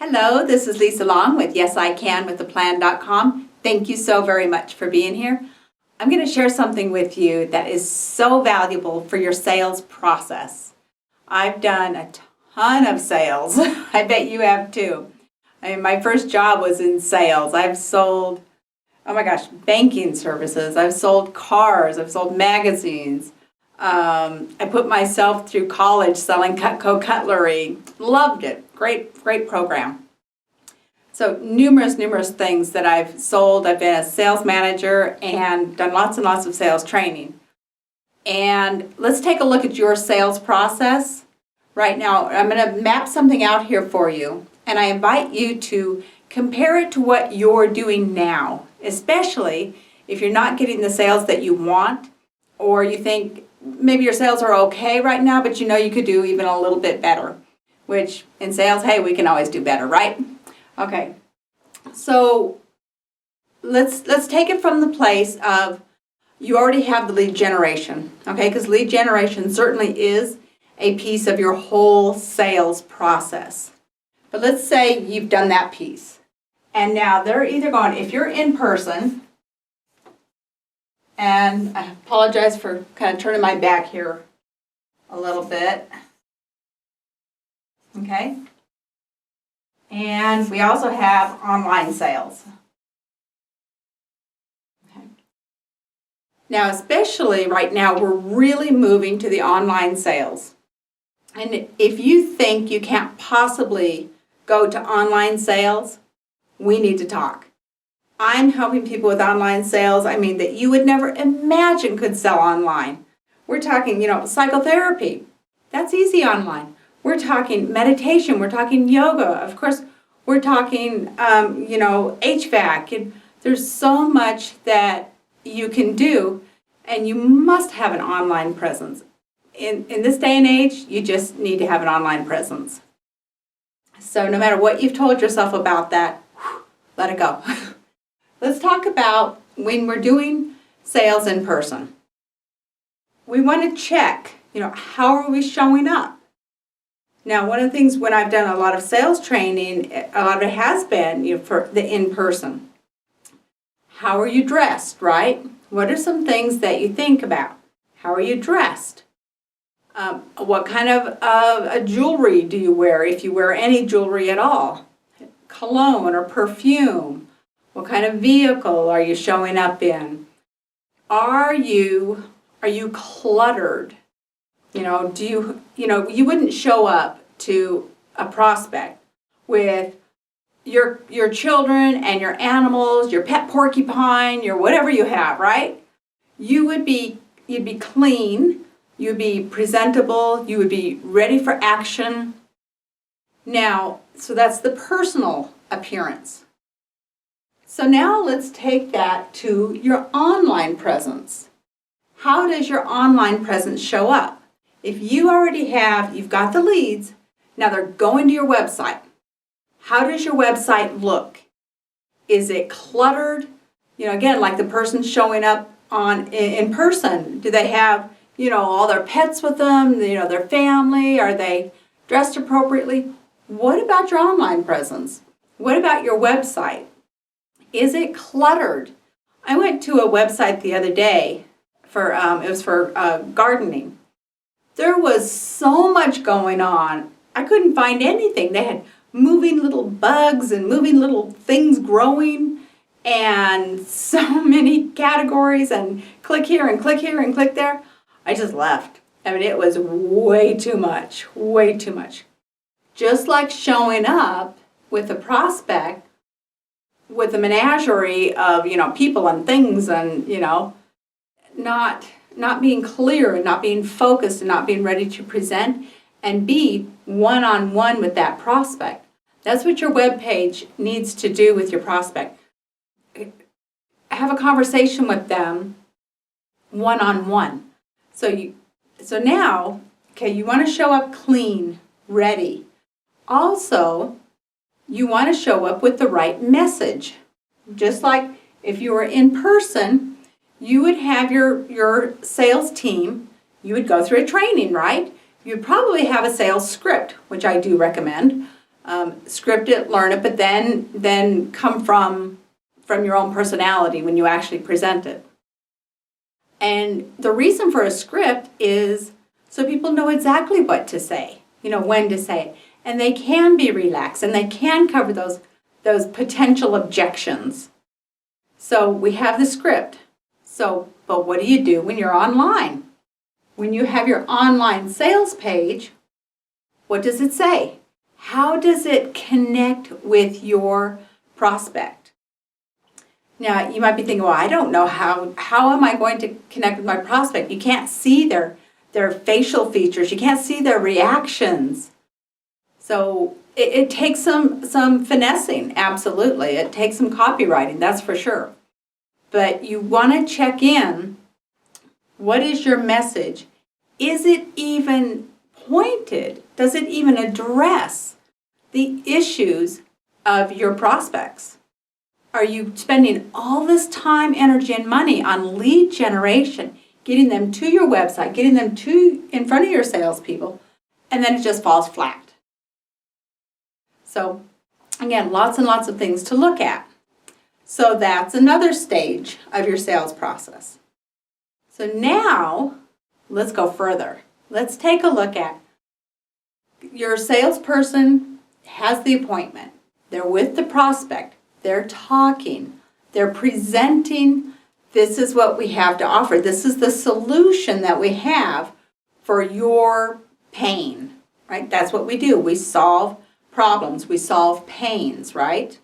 Hello, this is Lisa Long with YesICanWithAPlan.com. Thank you so very much for being here. I'm going to share something with you that is so valuable for your sales process. I've done a ton of sales. I bet you have too. My first job was in sales. I've sold, banking services. I've sold cars. I've sold magazines. I put myself through college selling Cutco cutlery. Loved it. Great program. So numerous things that I've sold. I've been a sales manager and done lots and lots of sales training. And let's take a look at your sales process. Right now, I'm going to map something out here for you. And I invite you to compare it to what you're doing now, especially if you're not getting the sales that you want, or you think maybe your sales are okay right now, but you know you could do even a little bit better, which in sales, hey, we can always do better, right? Okay, so let's take it from the place of you already have the lead generation, okay? Because lead generation certainly is a piece of your whole sales process. But let's say you've done that piece. And now they're either going, if you're in person, and I apologize for kind of turning my back here a little bit. Okay? And we also have online sales. Okay. Now, especially right now, we're really moving to the online sales. And if you think you can't possibly go to online sales, we need to talk. I'm helping people with online sales, that you would never imagine could sell online. We're talking, psychotherapy. That's easy online. We're talking meditation. We're talking yoga. Of course, we're talking, HVAC. And there's so much that you can do, and you must have an online presence. In this day and age, you just need to have an online presence. So no matter what you've told yourself about that, let it go. Let's talk about when we're doing sales in person. We want to check, how are we showing up? Now, one of the things when I've done a lot of sales training, a lot of it has been for the in-person. How are you dressed, right? What are some things that you think about? How are you dressed? What kind of jewelry do you wear, if you wear any jewelry at all? Cologne or perfume? What kind of vehicle are you showing up in? Are you cluttered? You wouldn't show up to a prospect with your children and your animals, your pet porcupine, your whatever you have, right? You'd be clean, you'd be presentable, you would be ready for action. Now, so that's the personal appearance. So now let's take that to your online presence. How does your online presence show up? If you've got the leads, now they're going to your website. How does your website look? Is it cluttered? Again, like the person showing up in person. Do they have, all their pets with them, their family? Are they dressed appropriately? What about your online presence? What about your website? Is it cluttered? I went to a website the other day for gardening. There was so much going on. I couldn't find anything. They had moving little bugs and moving little things growing and so many categories and click here and click here and click there. I just left. It was way too much. Just like showing up with a prospect with a menagerie of, people and things and, not being clear and not being focused and not being ready to present and be one-on-one with that prospect. That's what your web page needs to do with your prospect. Have a conversation with them one-on-one. So now, you want to show up clean, ready. Also, you want to show up with the right message. Just like if you were in person, you would have your sales team, you would go through a training, right? You'd probably have a sales script, which I do recommend. Script it, learn it, but then come from your own personality when you actually present it. And the reason for a script is so people know exactly what to say, when to say it. And they can be relaxed and they can cover those potential objections. So we have the script. But what do you do when you're online? When you have your online sales page, what does it say? How does it connect with your prospect? Now, you might be thinking, well, I don't know how am I going to connect with my prospect? You can't see their facial features. You can't see their reactions. So it takes some finessing, absolutely. It takes some copywriting, that's for sure. But you want to check in. What is your message? Is it even pointed? Does it even address the issues of your prospects? Are you spending all this time, energy, and money on lead generation, getting them to your website, getting them in front of your salespeople, and then it just falls flat? So, again, lots and lots of things to look at. So that's another stage of your sales process. So now, let's go further. Let's take a look at your salesperson has the appointment. They're with the prospect. They're talking. They're presenting. This is what we have to offer. This is the solution that we have for your pain, right? That's what we do. We solve problems. We solve pains, right?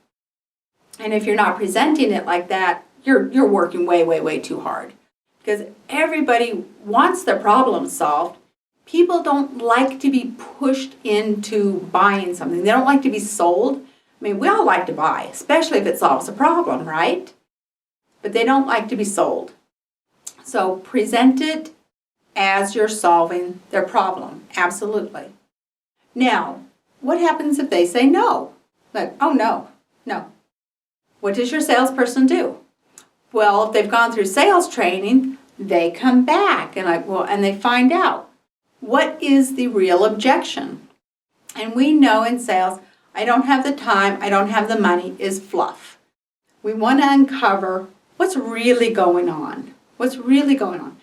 And if you're not presenting it like that, you're working way, way, way too hard. Because everybody wants their problem solved. People don't like to be pushed into buying something. They don't like to be sold. I mean, we all like to buy, especially if it solves a problem, right? But they don't like to be sold. So present it as you're solving their problem. Absolutely. Now, what happens if they say no? Like, oh, no. What does your salesperson do? Well, if they've gone through sales training, they come back and they find out what is the real objection. And we know in sales, I don't have the time, I don't have the money is fluff. We want to uncover what's really going on. What's really going on?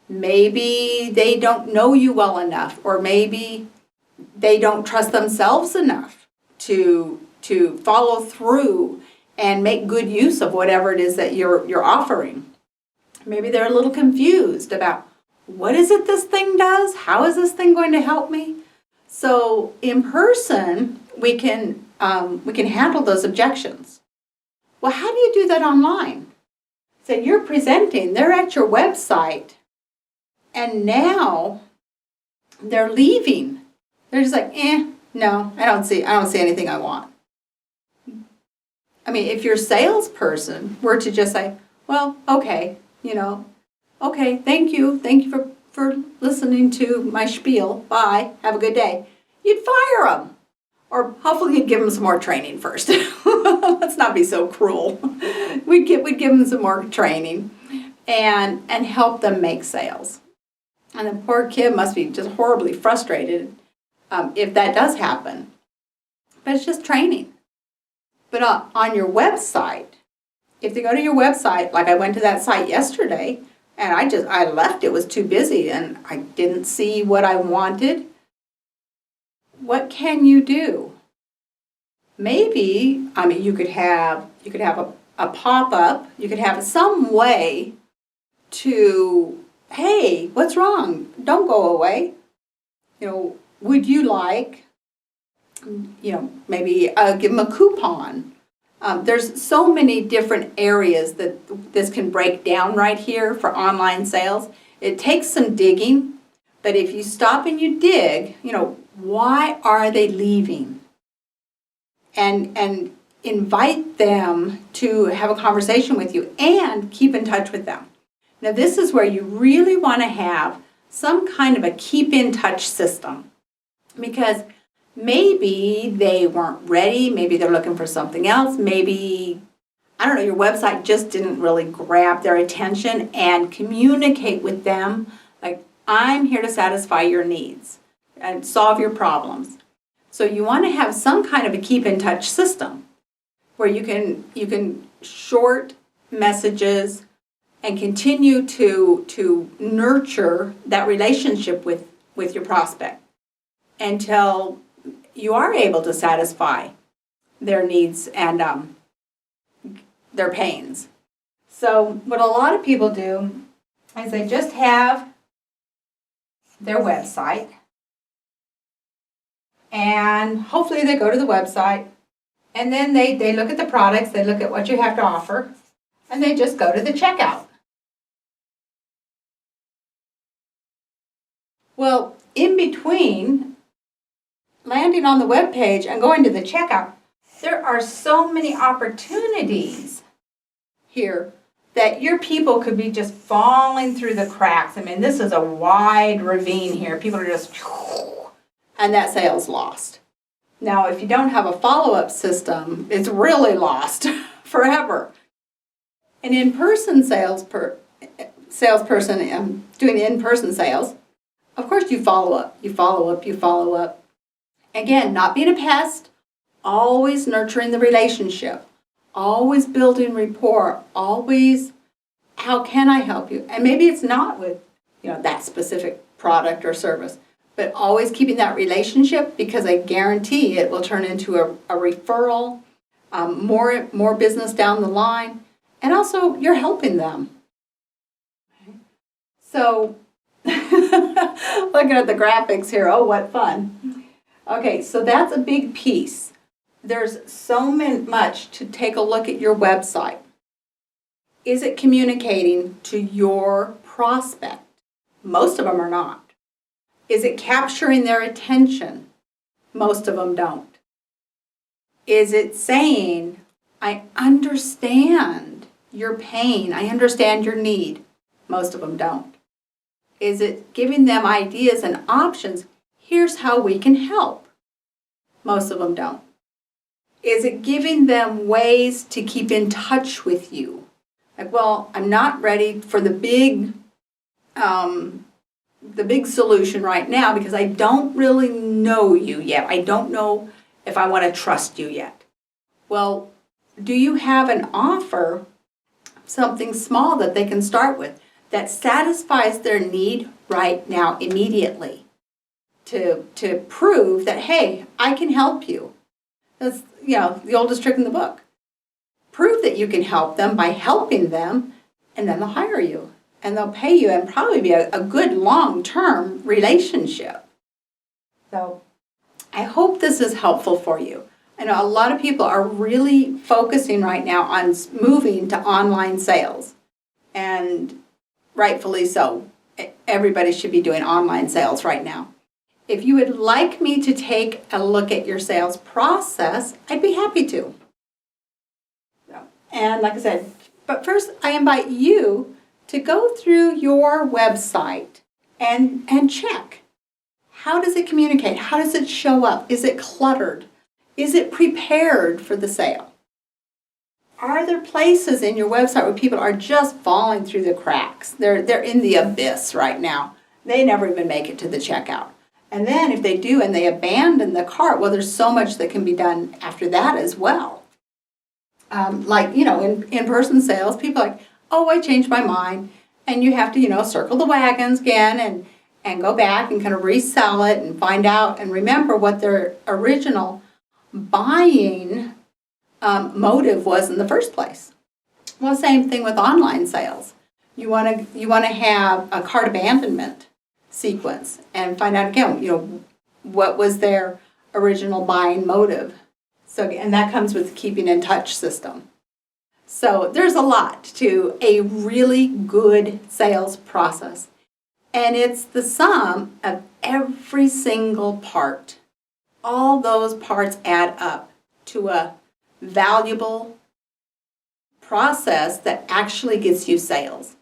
Maybe they don't know you well enough, or maybe they don't trust themselves enough to follow through and make good use of whatever it is that you're offering. Maybe they're a little confused about what is it this thing does? How is this thing going to help me? So in person, we can handle those objections. Well, how do you do that online? So you're presenting, they're at your website, and now they're leaving. They're just like, no, I don't see anything I want. I mean, if your salesperson were to just say, well, okay, okay, thank you for listening to my spiel, bye, have a good day, you'd fire them. Or hopefully you'd give them some more training first. Let's not be so cruel. We'd give them some more training and help them make sales. And the poor kid must be just horribly frustrated if that does happen. But it's just training. But on your website, if they go to your website, like I went to that site yesterday, and I left, it was too busy, and I didn't see what I wanted. What can you do? Maybe, you could have a pop-up, you could have some way to, hey, what's wrong? Don't go away. Would you like, maybe give them a coupon. There's so many different areas that this can break down right here for online sales. It takes some digging, but if you stop and you dig, why are they leaving? And invite them to have a conversation with you and keep in touch with them. Now, this is where you really want to have some kind of a keep in touch system, because maybe they weren't ready, maybe they're looking for something else, maybe, your website just didn't really grab their attention, and communicate with them like, I'm here to satisfy your needs and solve your problems. So you want to have some kind of a keep in touch system where you can short messages and continue to nurture that relationship with your prospect until you are able to satisfy their needs and their pains. So what a lot of people do is they just have their website, and hopefully they go to the website, and then they look at the products, they look at what you have to offer, and they just go to the checkout. Well, in between landing on the web page and going to the checkout, there are so many opportunities here that your people could be just falling through the cracks. I mean, this is a wide ravine here. People are just, and that sale's lost. Now, if you don't have a follow-up system, it's really lost forever. An in-person salesperson doing in-person sales, of course you follow up, you follow up, you follow up. Again, not being a pest, always nurturing the relationship, always building rapport, always, how can I help you? And maybe it's not with, that specific product or service, but always keeping that relationship, because I guarantee it will turn into a referral, more business down the line, and also you're helping them. So, looking at the graphics here, oh, what fun. Okay, so that's a big piece. There's so much to take a look at your website. Is it communicating to your prospect? Most of them are not. Is it capturing their attention? Most of them don't. Is it saying, I understand your pain, I understand your need? Most of them don't. Is it giving them ideas and options? Here's how we can help. Most of them don't. Is it giving them ways to keep in touch with you? Like, well, I'm not ready for the big solution right now because I don't really know you yet. I don't know if I want to trust you yet. Well, do you have an offer, something small that they can start with that satisfies their need right now, immediately, to prove that, hey, I can help you? That's, the oldest trick in the book. Prove that you can help them by helping them, and then they'll hire you, and they'll pay you, and probably be a good long-term relationship. So I hope this is helpful for you. I know a lot of people are really focusing right now on moving to online sales, and rightfully so. Everybody should be doing online sales right now. If you would like me to take a look at your sales process, I'd be happy to. And like I said, but first I invite you to go through your website and check. How does it communicate? How does it show up? Is it cluttered? Is it prepared for the sale? Are there places in your website where people are just falling through the cracks? They're in the abyss right now. They never even make it to the checkout. And then if they do and they abandon the cart, well, there's so much that can be done after that as well. In-person sales, people are like, oh, I changed my mind. And you have to, circle the wagons again and go back and kind of resell it and find out and remember what their original buying motive was in the first place. Well, same thing with online sales. You want to have a cart abandonment sequence and find out again, what was their original buying motive. So, and that comes with keeping in touch system. So there's a lot to a really good sales process. And it's the sum of every single part. All those parts add up to a valuable process that actually gets you sales.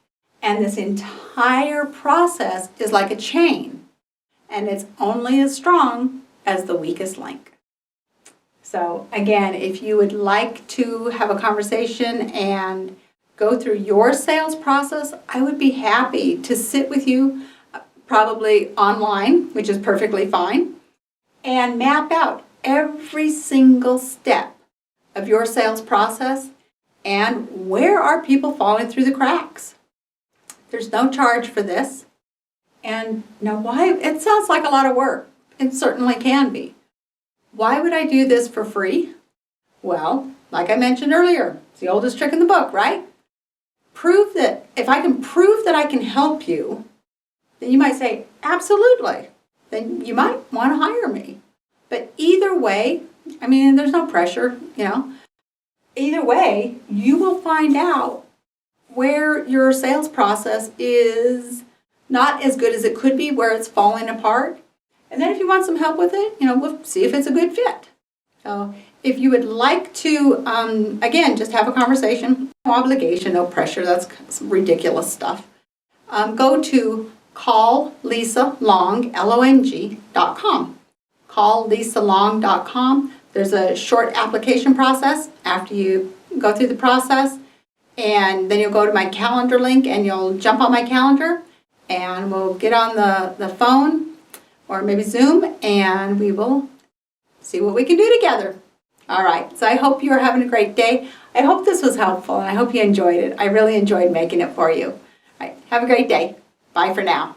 And this entire process is like a chain, and it's only as strong as the weakest link. So again, if you would like to have a conversation and go through your sales process, I would be happy to sit with you, probably online, which is perfectly fine, and map out every single step of your sales process and where are people falling through the cracks. There's no charge for this. And now why? It sounds like a lot of work. It certainly can be. Why would I do this for free? Well, like I mentioned earlier, it's the oldest trick in the book, right? Prove that, if I can prove that I can help you, then you might say, absolutely. Then you might want to hire me. But either way, I mean, there's no pressure, Either way, you will find out where your sales process is not as good as it could be, where it's falling apart. And then if you want some help with it, we'll see if it's a good fit. So if you would like to, again, just have a conversation, no obligation, no pressure, that's some ridiculous stuff. Go to calllisalong, Long.com. Calllisalong.com. There's a short application process after you go through the process, and then you'll go to my calendar link and you'll jump on my calendar and we'll get on the phone or maybe Zoom and we will see what we can do together. All right, so I hope you're having a great day. I hope this was helpful and I hope you enjoyed it. I really enjoyed making it for you. All right, have a great day. Bye for now.